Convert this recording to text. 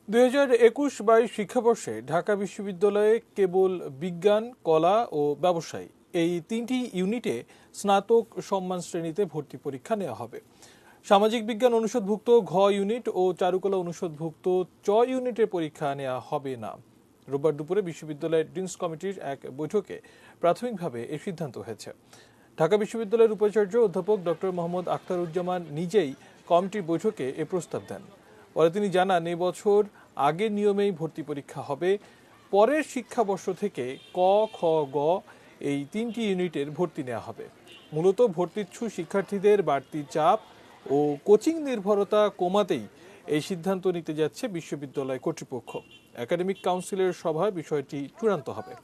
2021-22 শিক্ষাবর্ষে ঢাকা বিশ্ববিদ্যালয়ে কেবল বিজ্ঞান, কলা ও ব্যবসায় এই তিনটি ইউনিটে স্নাতক সম্মান শ্রেণীতে ভর্তি পরীক্ষা নেওয়া হবে। সামাজিক বিজ্ঞান অনুষদভুক্ত ঘ ইউনিট ও চারুকলা অনুষদভুক্ত চ ইউনিটের পরীক্ষা নেওয়া হবে না। রোববার দুপুরে বিশ্ববিদ্যালয়ের ডিনস কমিটির এক বৈঠকে প্রাথমিকভাবে এই সিদ্ধান্ত হয়েছে। ঢাকা বিশ্ববিদ্যালয়ের উপাচার্য অধ্যাপক ডক্টর মোহাম্মদ আখতারুজ্জামান নিজেই কমিটির বৈঠকে এ প্রস্তাব দেন। পরে তিনি জানান, এই বছর আগের নিয়মেই ভর্তি পরীক্ষা হবে। পরের শিক্ষাবর্ষ থেকে ক, খ, গ এই তিনটি ইউনিটের ভর্তি নেওয়া হবে। মূলত ভর্তিচ্ছু শিক্ষার্থীদের বাড়তি চাপ ও কোচিং নির্ভরতা কমাতেই এই সিদ্ধান্ত নিতে যাচ্ছে বিশ্ববিদ্যালয় কর্তৃপক্ষ। একাডেমিক কাউন্সিলের সভায় বিষয়টি চূড়ান্ত হবে।